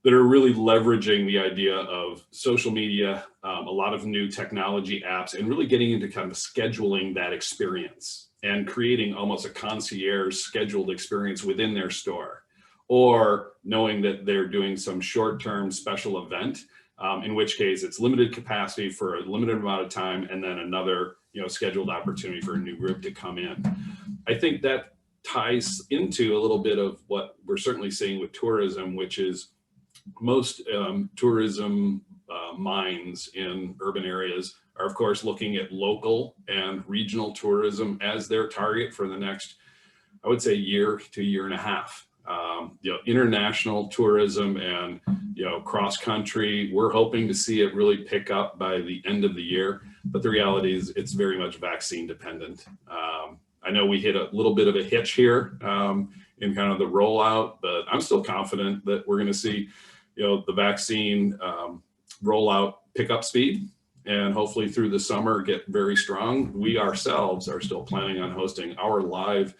that are really leveraging the idea of social media, a lot of new technology apps, and really getting into kind of scheduling that experience and creating almost a concierge scheduled experience within their store, or knowing that they're doing some short-term special event, in which case it's limited capacity for a limited amount of time, and then another scheduled opportunity for a new group to come in. I think that ties into a little bit of what we're certainly seeing with tourism, which is most tourism minds in urban areas are, of course, looking at local and regional tourism as their target for the next, I would say, year to year and a half. International tourism and cross country, we're hoping to see it really pick up by the end of the year, but the reality is it's very much vaccine dependent. I know we hit a little bit of a hitch here in kind of the rollout, but I'm still confident that we're going to see the vaccine rollout pick up speed, and hopefully through the summer get very strong. We ourselves are still planning on hosting our live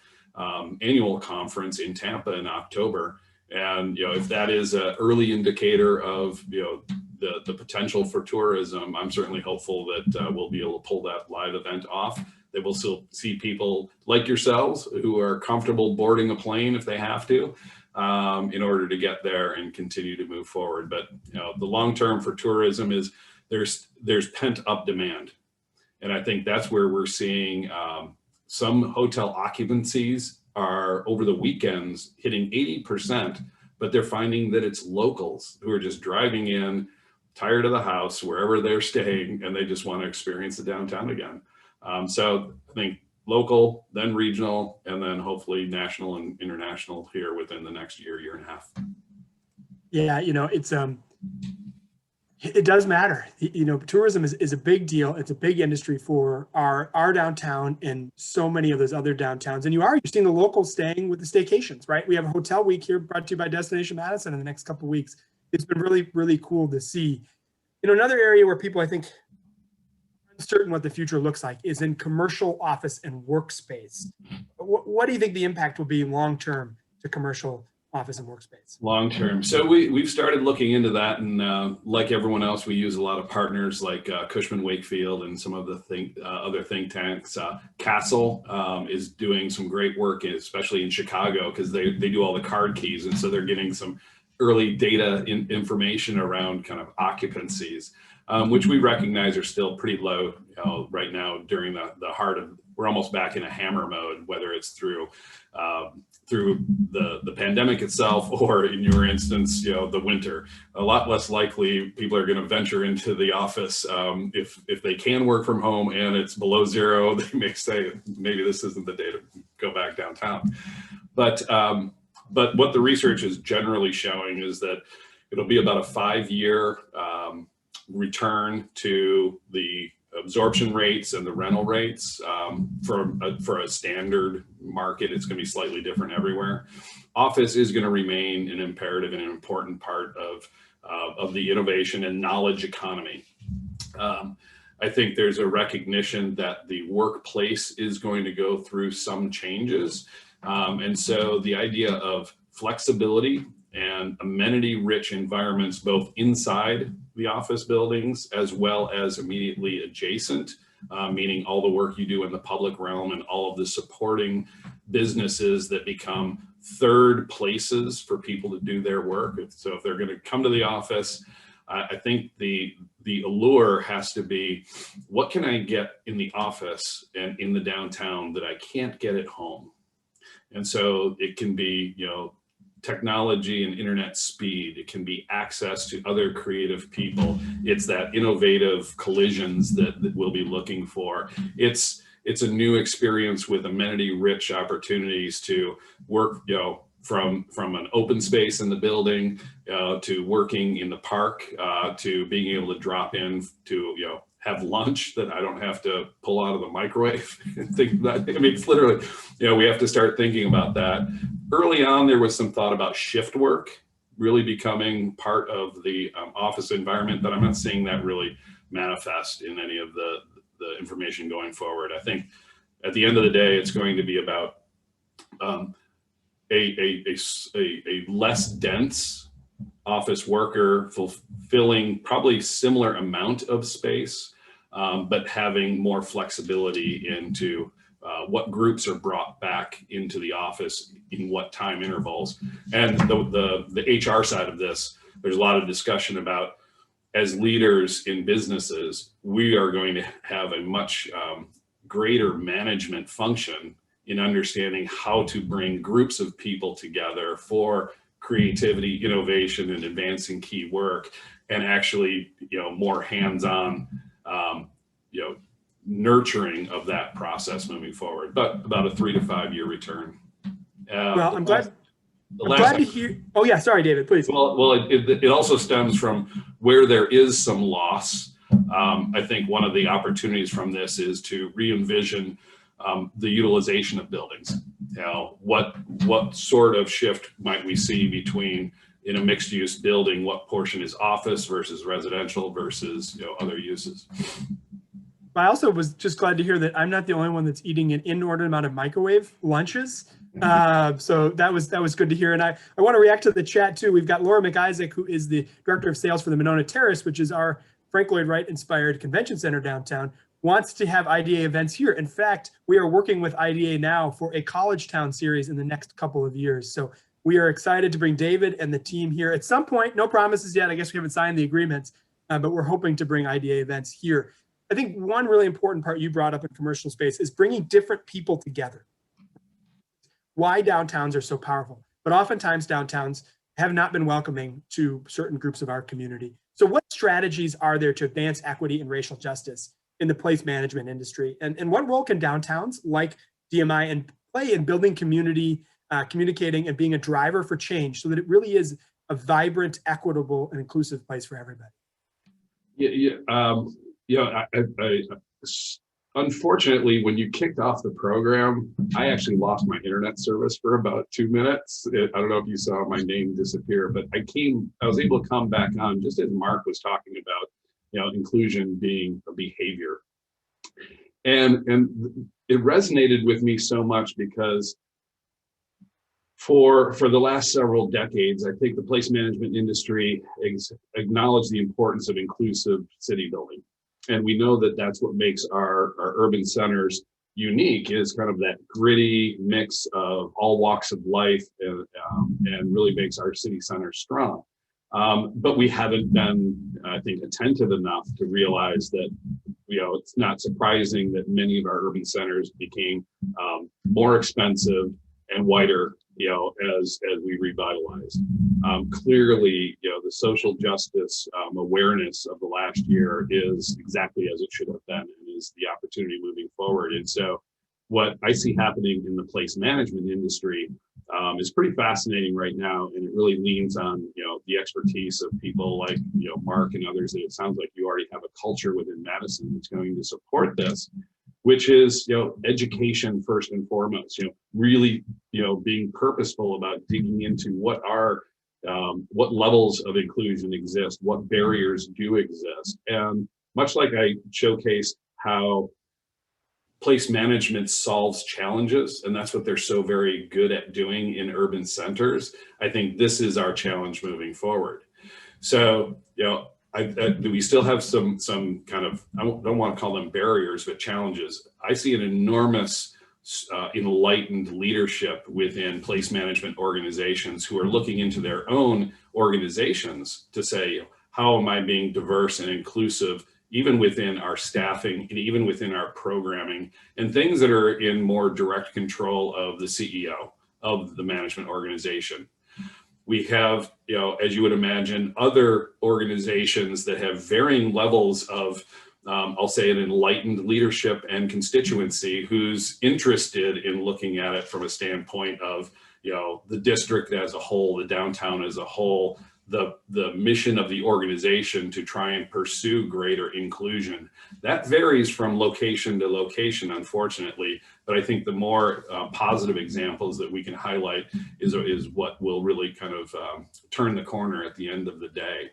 annual conference in Tampa in October. And if that is an early indicator of the potential for tourism, I'm certainly hopeful that we'll be able to pull that live event off. That we'll still see people like yourselves who are comfortable boarding a plane if they have to, in order to get there and continue to move forward. But the long term for tourism is there's pent up demand, and I think that's where we're seeing some hotel occupancies are over the weekends hitting 80%, but they're finding that it's locals who are just driving in, tired of the house, wherever they're staying, and they just want to experience the downtown again. So I think local, then regional, and then hopefully national and international here within the next year, year and a half. Yeah, it does matter. Tourism is a big deal. It's a big industry for our downtown and so many of those other downtowns. And you're seeing the locals staying with the staycations, right? We have a hotel week here brought to you by Destination Madison in the next couple of weeks. It's been really, really cool to see. Another area where people, I think, are uncertain what the future looks like is in commercial office and workspace. What do you think the impact will be long-term to commercial office and workspace? Long term. So we've started looking into that, and like everyone else, we use a lot of partners like Cushman Wakefield and some of the other think tanks. Castle is doing some great work, especially in Chicago, because they do all the card keys, and so they're getting some early data information around kind of occupancies, which we recognize are still pretty low right now during the heart of, we're almost back in a hammer mode, whether it's through the pandemic itself, or in your instance, the winter. A lot less likely people are going to venture into the office. If they can work from home and it's below zero, they may say, maybe this isn't the day to go back downtown. But what the research is generally showing is that it'll be about a 5-year return to the absorption rates and the rental rates. For a standard market, it's going to be slightly different everywhere. Office is going to remain an imperative and an important part of the innovation and knowledge economy. I think there's a recognition that the workplace is going to go through some changes. And so the idea of flexibility and amenity-rich environments, both inside the office buildings as well as immediately adjacent, meaning all the work you do in the public realm and all of the supporting businesses that become third places for people to do their work. So if they're going to come to the office, I think the allure has to be, what can I get in the office and in the downtown that I can't get at home? And so it can be, technology and internet speed. It can be access to other creative people. It's that innovative collisions that we'll be looking for. It's a new experience with amenity-rich opportunities to work, from an open space in the building to working in the park, to being able to drop in to, have lunch that I don't have to pull out of the microwave and think that. I mean, it's literally, we have to start thinking about that. Early on, there was some thought about shift work really becoming part of the office environment, but I'm not seeing that really manifest in any of the information going forward. I think at the end of the day, it's going to be about a less dense office worker fulfilling probably similar amount of space, but having more flexibility into what groups are brought back into the office in what time intervals. And the HR side of this, there's a lot of discussion about, as leaders in businesses, we are going to have a much greater management function in understanding how to bring groups of people together for creativity, innovation, and advancing key work, and actually, more hands-on, nurturing of that process moving forward, but about a 3 to 5 year return. Well, I'm glad to hear. Oh yeah, sorry, David, please. Well, it also stems from where there is some loss. I think one of the opportunities from this is to re-envision the utilization of buildings. What sort of shift might we see between, in a mixed use building, what portion is office versus residential versus other uses? I also was just glad to hear that I'm not the only one that's eating an inordinate amount of microwave lunches. So that was good to hear. And I want to react to the chat too. We've got Laura McIsaac, who is the director of sales for the Monona Terrace, which is our Frank Lloyd Wright inspired convention center downtown, wants to have IDA events here. In fact, we are working with IDA now for a college town series in the next couple of years. So we are excited to bring David and the team here at some point. No promises yet. I guess we haven't signed the agreements, but we're hoping to bring IDA events here. I think one really important part you brought up in commercial space is bringing different people together. Why downtowns are so powerful, but oftentimes downtowns have not been welcoming to certain groups of our community. So what strategies are there to advance equity and racial justice in the place management industry? And what role can downtowns like DMI play in building community, communicating, and being a driver for change so that it really is a vibrant, equitable, and inclusive place for everybody? Unfortunately, when you kicked off the program, I actually lost my internet service for about 2 minutes. I don't know if you saw my name disappear, but I was able to come back on just as Mark was talking about, inclusion being a behavior. And it resonated with me so much because for the last several decades, I think the place management industry acknowledged the importance of inclusive city building. And we know that that's what makes our urban centers unique, is kind of that gritty mix of all walks of life, and really makes our city centers strong. But we haven't been, I think, attentive enough to realize that, it's not surprising that many of our urban centers became more expensive and whiter, as we revitalized. Clearly, the social justice awareness of the last year is exactly as it should have been, and is the opportunity moving forward. And so what I see happening in the place management industry is pretty fascinating right now, and it really leans on the expertise of people like Mark and others. That it sounds like you already have a culture within Madison that's going to support this, which is education first and foremost. Really being purposeful about digging into what levels of inclusion exist, what barriers do exist, and much like I showcased how place management solves challenges, and that's what they're so very good at doing in urban centers. I think this is our challenge moving forward. So, we still have some kind of, I don't want to call them barriers, but challenges. I see an enormous enlightened leadership within place management organizations who are looking into their own organizations to say, how am I being diverse and inclusive, even within our staffing and even within our programming, and things that are in more direct control of the CEO of the management organization. We have, as you would imagine, other organizations that have varying levels of, I'll say, an enlightened leadership and constituency who's interested in looking at it from a standpoint of, the district as a whole, the downtown as a whole, the mission of the organization to try and pursue greater inclusion. That varies from location to location, unfortunately, but I think the more positive examples that we can highlight is what will really kind of turn the corner at the end of the day.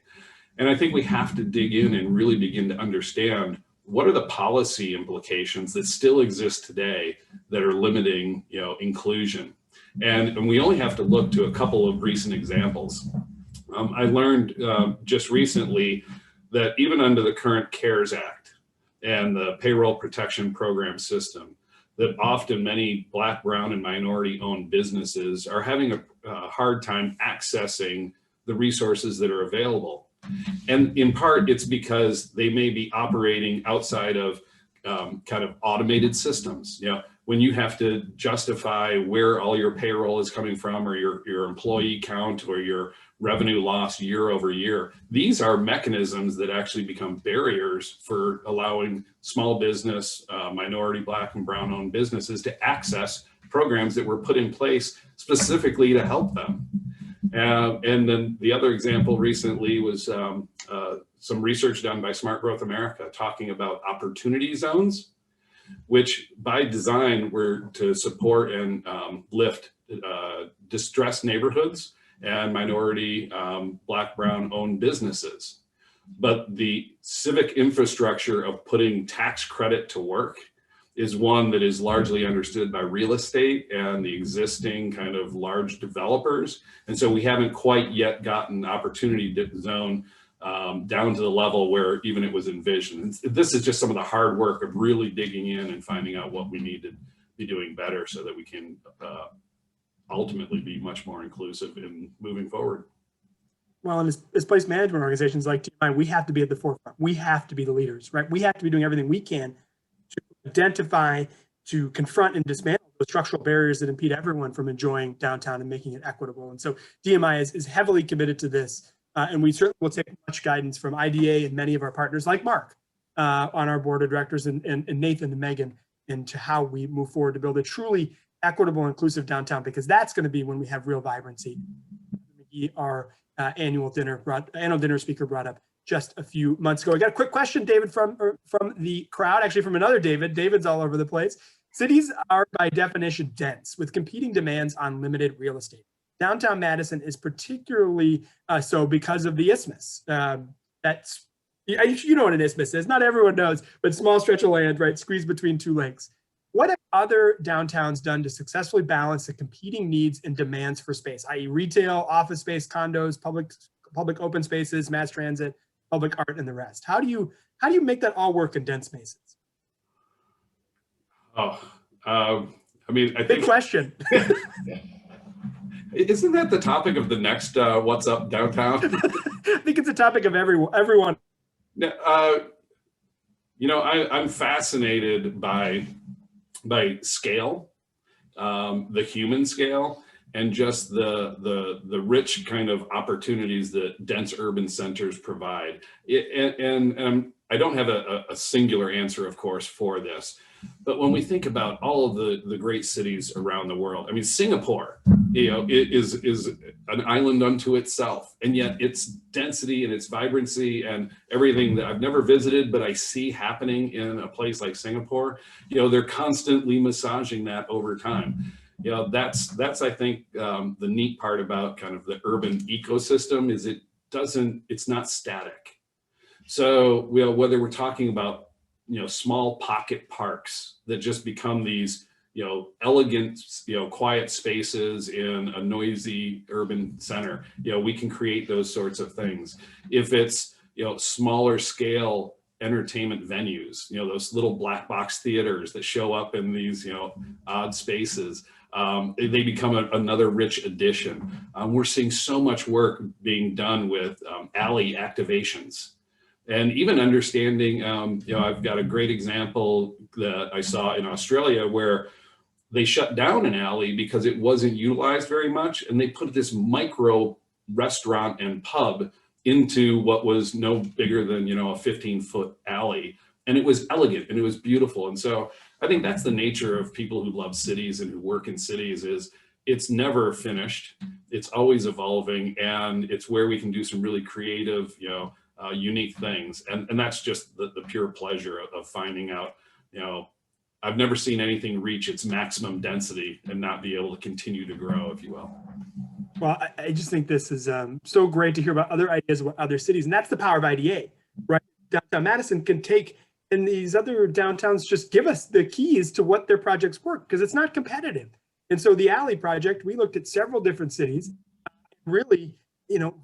And I think we have to dig in and really begin to understand what are the policy implications that still exist today that are limiting, inclusion? And we only have to look to a couple of recent examples. I learned just recently that even under the current CARES Act and the Payroll Protection Program system, that often many Black, brown, and minority-owned businesses are having a hard time accessing the resources that are available. And in part, it's because they may be operating outside of kind of automated systems. When you have to justify where all your payroll is coming from, or your employee count, or your revenue loss year over year, these are mechanisms that actually become barriers for allowing small business, minority, Black, and brown-owned businesses to access programs that were put in place specifically to help them. And then the other example recently was some research done by Smart Growth America talking about opportunity zones, which by design were to support and lift distressed neighborhoods and minority, Black, brown owned businesses. But the civic infrastructure of putting tax credit to work is one that is largely understood by real estate and the existing kind of large developers. And so we haven't quite yet gotten opportunity zone down to the level where even it was envisioned. And this is just some of the hard work of really digging in and finding out what we need to be doing better so that we can ultimately be much more inclusive in moving forward. Well, and as place management organizations like DMI, we have to be at the forefront. We have to be the leaders, right? We have to be doing everything we can to identify, to confront and dismantle the structural barriers that impede everyone from enjoying downtown and making it equitable. And so DMI is heavily committed to this. And we certainly will take much guidance from IDA and many of our partners like Mark on our board of directors and Nathan and Megan into how we move forward to build a truly equitable, inclusive downtown, because that's going to be when we have real vibrancy. Our annual dinner speaker brought up just a few months ago. I got a quick question, David, from the crowd, actually from another David. David's all over the place. Cities are by definition dense with competing demands on limited real estate. Downtown Madison is particularly so because of the isthmus. That's, you know what an isthmus is. Not everyone knows, but small stretch of land, right, squeezed between two lakes. What have other downtowns done to successfully balance the competing needs and demands for space, i.e. retail, office space, condos, public open spaces, mass transit, public art, and the rest? How do you make that all work in dense spaces? Oh, I mean, I think— Big question. Isn't that the topic of the next What's Up Downtown? I think it's a topic of everyone. I'm fascinated by scale, the human scale, and just the rich kind of opportunities that dense urban centers provide. And I don't have a singular answer, of course, for this. But when we think about all of the great cities around the world, I mean, Singapore, it is an island unto itself, and yet its density and its vibrancy and everything that I've never visited, but I see happening in a place like Singapore, they're constantly massaging that over time. That's I think the neat part about kind of the urban ecosystem is it's not static. So whether we're talking about small pocket parks that just become these, elegant, quiet spaces in a noisy urban center, we can create those sorts of things. If it's, smaller scale entertainment venues, those little black box theaters that show up in these, odd spaces, they become another rich addition. We're seeing so much work being done with alley activations. And even understanding, I've got a great example that I saw in Australia where they shut down an alley because it wasn't utilized very much. And they put this micro restaurant and pub into what was no bigger than, a 15-foot alley. And it was elegant and it was beautiful. And so I think that's the nature of people who love cities and who work in cities is it's never finished. It's always evolving. And it's where we can do some really creative, unique things. And that's just the pure pleasure of finding out, I've never seen anything reach its maximum density and not be able to continue to grow, if you will. Well, I just think this is so great to hear about other ideas about other cities. And that's the power of IDA, right? Downtown Madison can take and these other downtowns just give us the keys to what their projects work, because it's not competitive. And so the Alley project, we looked at several different cities, really,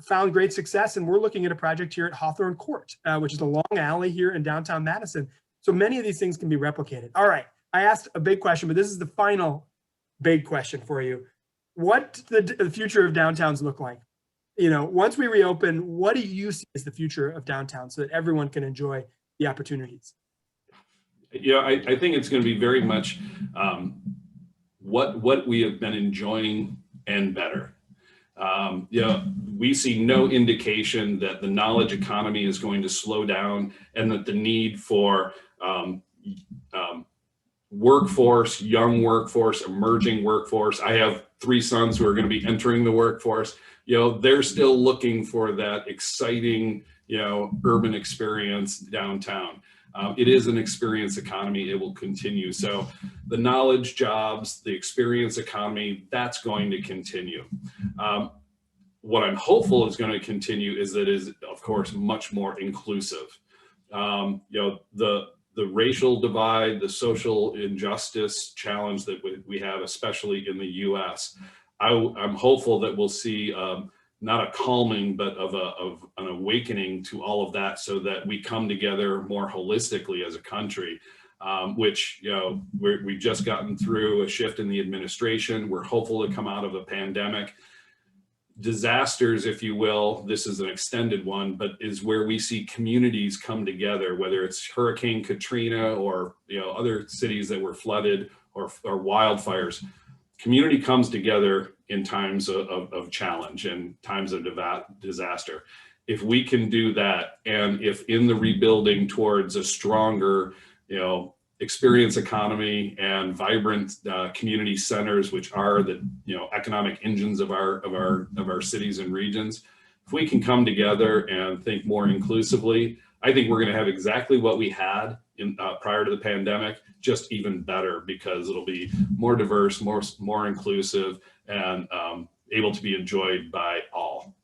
found great success. And we're looking at a project here at Hawthorne Court, which is a long alley here in downtown Madison. So many of these things can be replicated. All right, I asked a big question, but this is the final big question for you. What the future of downtowns look like? Once we reopen, what do you see as the future of downtown so that everyone can enjoy the opportunities? I think it's going to be very much what we have been enjoying and better. We see no indication that the knowledge economy is going to slow down, and that the need for workforce, young workforce, emerging workforce. I have 3 sons who are going to be entering the workforce. They're still looking for that exciting, urban experience downtown. It is an experience economy. It will continue. So the knowledge jobs, the experience economy, that's going to continue. What I'm hopeful is going to continue is that it is, of course, much more inclusive. The racial divide, the social injustice challenge that we have, especially in the US, I'm hopeful that we'll see not a calming, but of an awakening to all of that, so that we come together more holistically as a country, which, we've just gotten through a shift in the administration. We're hopeful to come out of a pandemic. Disasters, if you will, this is an extended one, but is where we see communities come together, whether it's Hurricane Katrina or other cities that were flooded, or wildfires. Community comes together in times of challenge and times of disaster. If we can do that, and if in the rebuilding towards a stronger, experience economy and vibrant community centers, which are the economic engines of our cities and regions, if we can come together and think more inclusively, I think we're going to have exactly what we had in prior to the pandemic, just even better, because it'll be more diverse, more inclusive, and able to be enjoyed by all.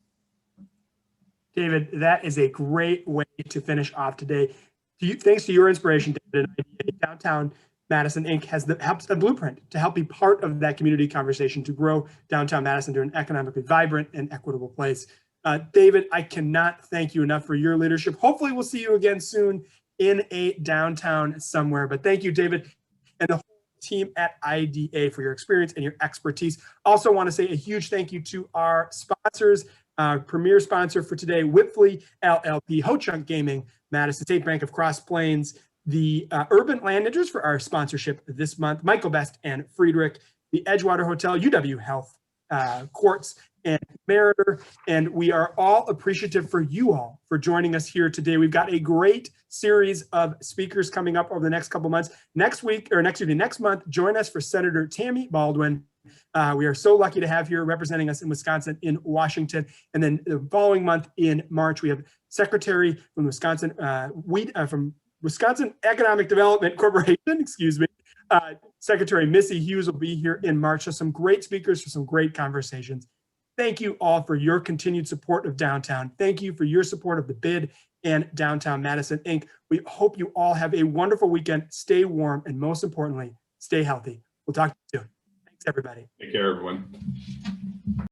David, that is a great way to finish off today. Thanks to your inspiration, David, Downtown Madison Inc. has a blueprint to help be part of that community conversation to grow downtown Madison to an economically vibrant and equitable place. David, I cannot thank you enough for your leadership. Hopefully we'll see you again soon in a downtown somewhere. But thank you, David, and the whole team at IDA for your experience and your expertise. Also want to say a huge thank you to our sponsors. Premier sponsor for today, Whipfly LLP, Ho-Chunk Gaming, Madison State Bank of Cross Plains, the Urban Landagers for our sponsorship this month, Michael Best and Friedrich, the Edgewater Hotel, UW Health, Quartz, and Mariner. And we are all appreciative for you all for joining us here today. We've got a great series of speakers coming up over the next couple months. Next month, join us for Senator Tammy Baldwin. We are so lucky to have here representing us in Wisconsin, in Washington. And then the following month in March, we have Secretary from Wisconsin, from Wisconsin Economic Development Corporation, Secretary Missy Hughes will be here in March. So some great speakers for some great conversations. Thank you all for your continued support of downtown. Thank you for your support of the BID and Downtown Madison Inc. We hope you all have a wonderful weekend. Stay warm, and most importantly, stay healthy. We'll talk to you soon. Thanks, everybody. Take care, everyone.